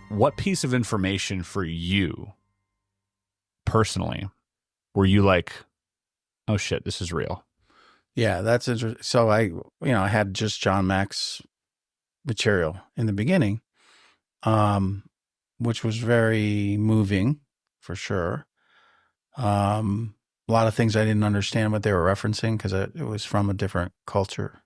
what piece of information for you personally were you like, oh shit, this is real? Yeah, that's interesting. So I had just John Mack's material in the beginning, which was very moving for sure. A lot of things I didn't understand what they were referencing because it was from a different culture.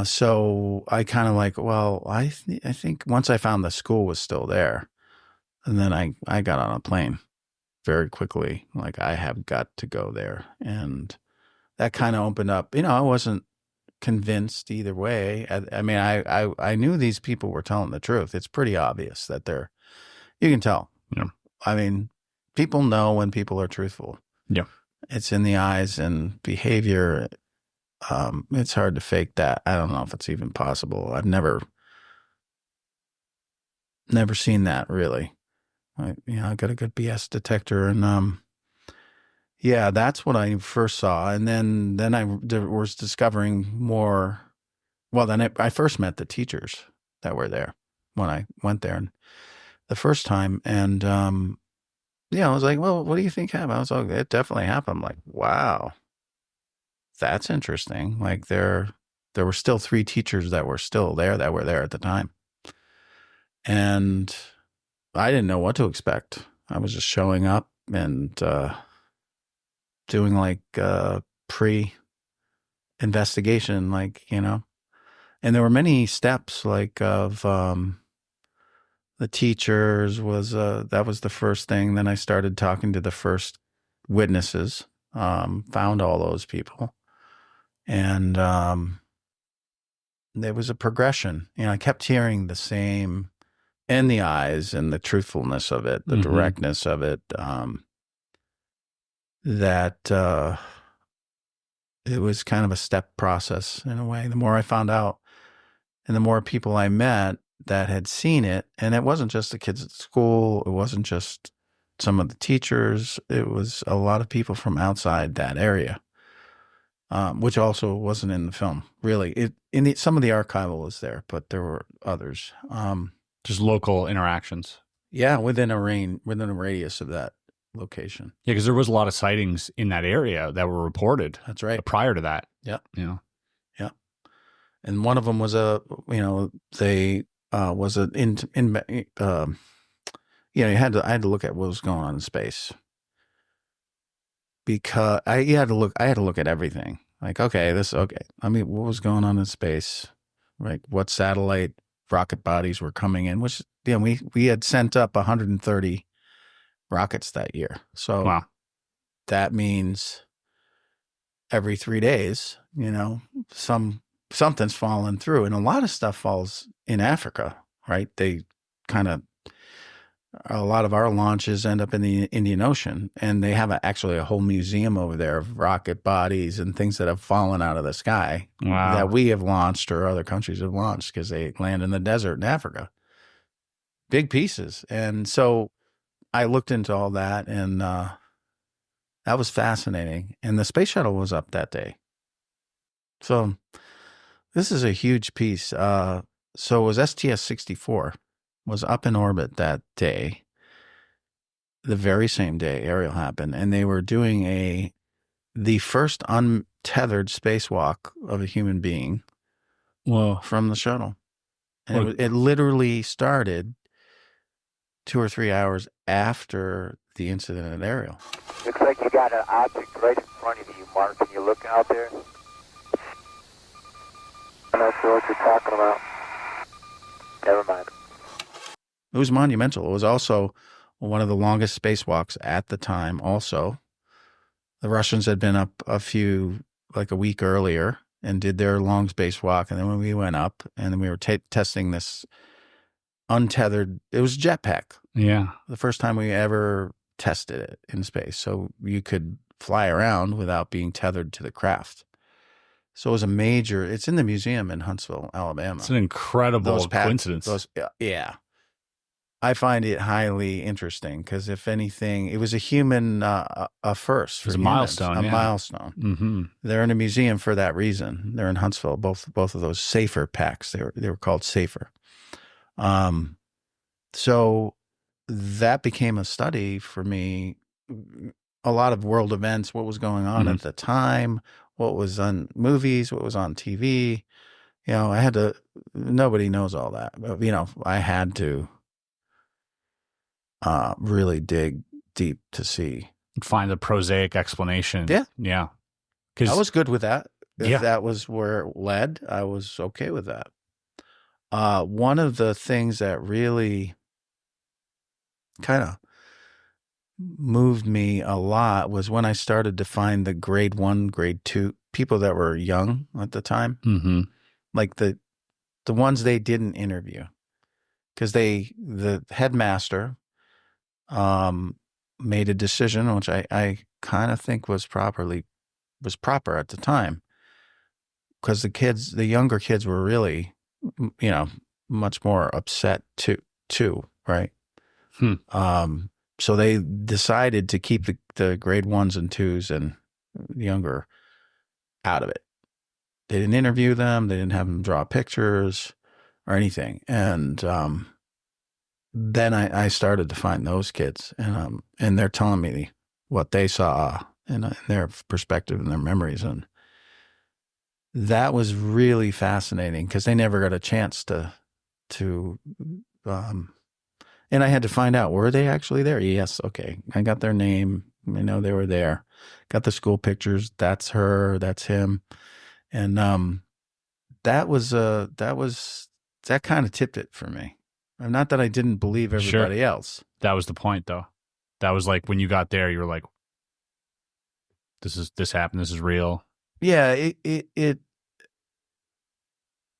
So I kind of like, well, I think once I found the school was still there, and then I got on a plane very quickly. Like, I have got to go there. And that kind of opened up, I wasn't convinced either way. I mean, I knew these people were telling the truth. It's pretty obvious that you can tell. Yeah. I mean, people know when people are truthful. Yeah. It's in the eyes and behavior. It's hard to fake that. I don't know if it's even possible. I've never seen that really. I got a good BS detector, and yeah, that's what I first saw. And then I was discovering more. Well, then I first met the teachers that were there when I went there and the first time. And I was like, well, what do you think happened? I was like, it definitely happened. I'm like, wow, that's interesting. Like, there were still 3 teachers that were still there that were there at the time. And I didn't know what to expect. I was just showing up and doing like pre-investigation, and there were many steps like of the teachers that was the first thing. Then I started talking to the first witnesses, found all those people, and there was a progression. I kept hearing the same in the eyes and the truthfulness of it, the directness of it, that it was kind of a step process in a way. The more I found out and the more people I met that had seen it, and it wasn't just the kids at school, it wasn't just some of the teachers, it was a lot of people from outside that area, which also wasn't in the film, really. Some of the archival was there, but there were others. Just local interactions. Yeah, within a radius of that location. Yeah, because there was a lot of sightings in that area that were reported. That's right. Prior to that. Yeah. Yeah. Yeah. And one of them was you had to look at what was going on in space, because I had to look at everything. Like, okay. I mean, what was going on in space? Like, what satellite rocket bodies were coming in, which we had sent up 130 rockets that year. So wow. That means every 3 days, something's falling through, and a lot of stuff falls in Africa, right? A lot of our launches end up in the Indian Ocean, and they have actually a whole museum over there of rocket bodies and things that have fallen out of the sky. Wow. That we have launched or other countries have launched because they land in the desert in Africa. Big pieces. And so I looked into all that, and that was fascinating. And the space shuttle was up that day. So this is a huge piece. So it was STS-64 was up in orbit that day. The very same day Ariel happened, and they were doing the first untethered spacewalk of a human being. Whoa. From the shuttle. And it literally started 2 or 3 hours after the incident at Ariel. Looks like you got an object right in front of you, Mark. Can you look out there? I'm not sure what you're talking about. Never mind. It was monumental. It was also one of the longest spacewalks at the time also. The Russians had been up a week earlier and did their long spacewalk. And then when we went up and then we were testing this untethered, it was jetpack. Yeah. The first time we ever tested it in space. So you could fly around without being tethered to the craft. So it was it's in the museum in Huntsville, Alabama. It's an incredible coincidence. Yeah. I find it highly interesting because, if anything, it was a human a first. It was a milestone. A milestone. Mm-hmm. They're in a museum for that reason. They're in Huntsville. Both of those Safer packs. They were called Safer. So that became a study for me. A lot of world events, what was going on Mhm. at the time, what was on movies, what was on TV. You know, I had to, nobody knows all that, but, you know, I had to really dig deep to see. Find the prosaic explanation. Yeah. Yeah. I Because was good with that. If Yeah. that was where it led, I was okay with that. One of the things that really kind of moved me a lot was when I started to find the grade 1, grade 2 people that were young at the time, Mhm. like the ones they didn't interview, because the headmaster made a decision, which I kind of think was proper at the time, because the younger kids were really, you know, much more upset too, right? So they decided to keep the grade 1s and 2s and younger out of it. They didn't interview them. They didn't have them draw pictures or anything. And then I started to find those kids, and they're telling me what they saw in their perspective and their memories. And that was really fascinating, because they never got a chance to and I had to find out, were they actually there? Yes. Okay. I got their name. I know they were there. Got the school pictures. That's her. That's him. And that kind of tipped it for me. Not that I didn't believe everybody else. That was the point, though. That was like when you got there, you were like, this happened. This is real. Yeah.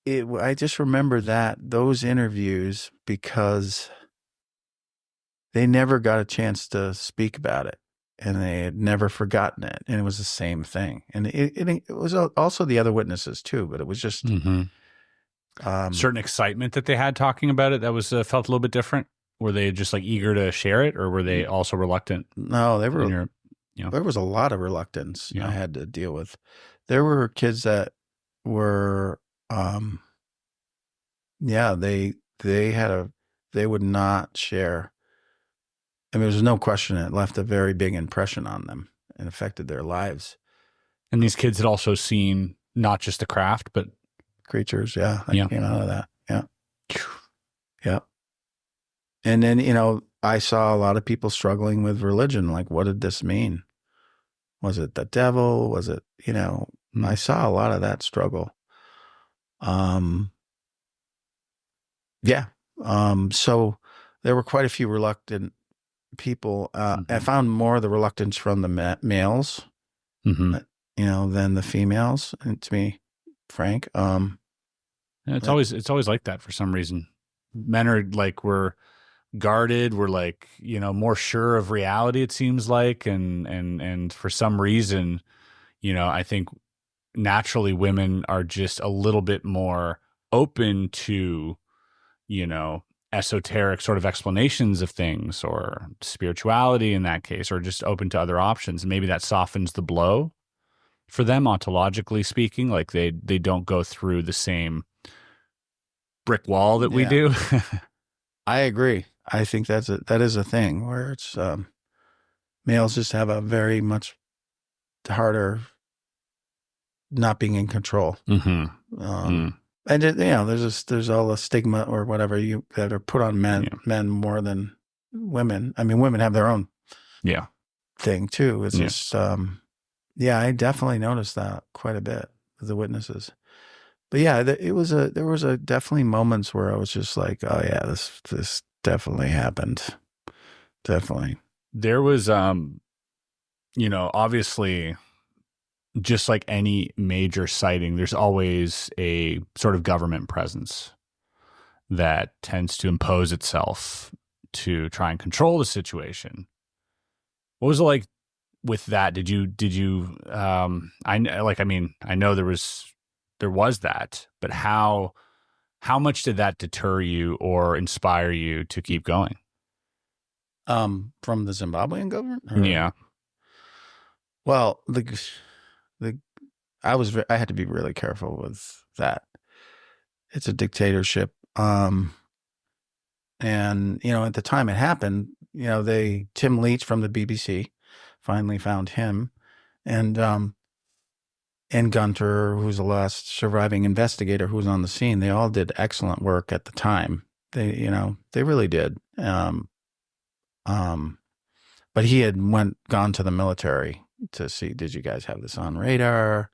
I just remember those interviews, because they never got a chance to speak about it, and they had never forgotten it. And it was the same thing. And it was also the other witnesses too, but it was just certain excitement that they had talking about it. That was felt a little bit different. Were they just like eager to share it, or were they also reluctant? No, they were. There was a lot of reluctance I had to deal with. There were kids that were, they would not share. I mean, there's no question it left a very big impression on them and affected their lives. And these kids had also seen not just the craft, but creatures. Yeah. That came out of that. Yeah. Yeah. And then, you know, I saw a lot of people struggling with religion. Like, what did this mean? Was it the devil? Was it, you know, I saw a lot of that struggle. Yeah. So there were quite a few reluctant people. I found more of the reluctance from the males, you know, than the females. And to me, Frank, it's always like that for some reason. Men are like, we're guarded, we're like, you know, more sure of reality, it seems like, and for some reason, you know, I think naturally women are just a little bit more open to, you know, esoteric sort of explanations of things, or spirituality in that case, or just open to other options. And maybe that softens the blow for them, ontologically speaking. Like they don't go through the same brick wall that we do. I agree. I think that is a thing where it's males just have a very much harder not being in control. And you know, there's all the stigma or whatever that are put on men more than women. I mean, women have their own thing too. It's just I definitely noticed that quite a bit with the witnesses. But yeah, there was definitely moments where I was just like, oh yeah, this definitely happened. Definitely. There was you know, obviously, just like any major sighting, there's always a sort of government presence that tends to impose itself to try and control the situation. What was it like with that? Did you I know there was that, but how much did that deter you or inspire you to keep going? From the Zimbabwean government? Yeah. Well, I had to be really careful with that. It's a dictatorship. And, at the time it happened, Tim Leach from the BBC finally found him, and Gunter, who's the last surviving investigator who was on the scene. They all did excellent work at the time. They really did. But he had gone to the military to see, did you guys have this on radar?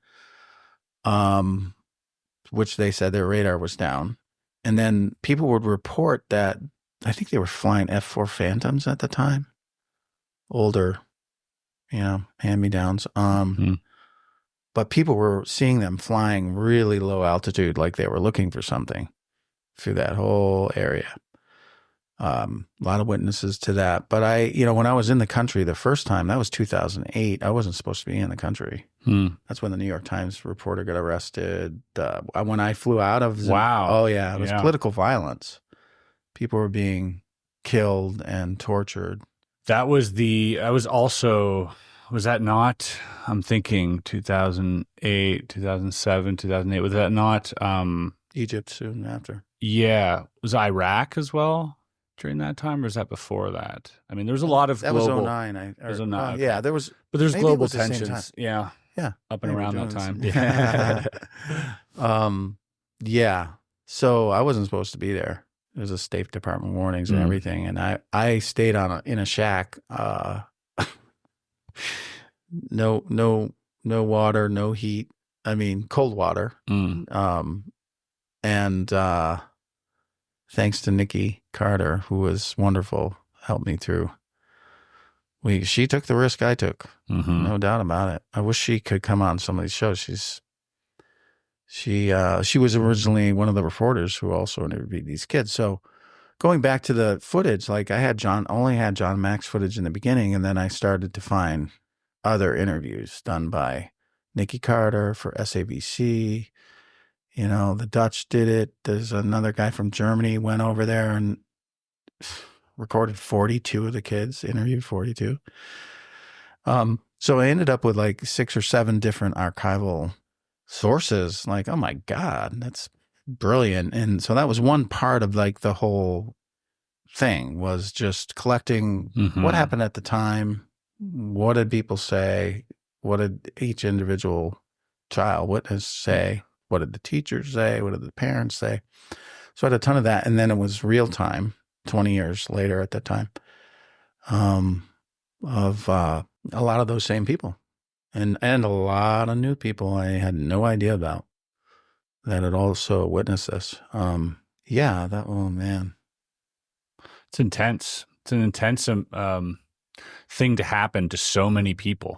Which they said their radar was down. And then people would report that, I think they were flying F-4 Phantoms at the time. Older, hand-me-downs. But people were seeing them flying really low altitude, like they were looking for something through that whole area. A lot of witnesses to that. But when I was in the country the first time, that was 2008. I wasn't supposed to be in the country. That's when the New York Times reporter got arrested. When I flew out of wow. Oh yeah, it was political violence. People were being killed and tortured. Was that not, I'm thinking 2008, 2007, 2008, was that not Egypt soon after? Yeah. Was Iraq as well during that time, or was that before that? I mean, there was a lot of that global... was 09. It was 09. Yeah, there was... But there's global the tensions. Yeah. Yeah. Up and around that time. Yeah. Yeah. So I wasn't supposed to be there. There was a State Department warnings and everything. And I stayed in a shack. No water, no heat. I mean, cold water. And thanks to Nikki Carter, who was wonderful, helped me through. She took the risk I took. No doubt about it. I wish she could come on some of these shows. She was originally one of the reporters who also interviewed these kids. So going back to the footage, like I only had John Mack's footage in the beginning, and then I started to find other interviews done by Nikki Carter for SABC. The Dutch did it. There's another guy from Germany went over there and recorded 42 of the kids, interviewed 42. So I ended up with like 6 or 7 different archival sources. Like, oh my God, that's brilliant. And so that was one part of like the whole thing, was just collecting what happened at the time. What did people say? What did each individual child witness say? What did the teachers say? What did the parents say? So I had a ton of that. And then it was real time, 20 years later at that time, of a lot of those same people. And a lot of new people I had no idea about that had also witnessed this. Oh man. It's intense. It's an intense thing to happen to so many people.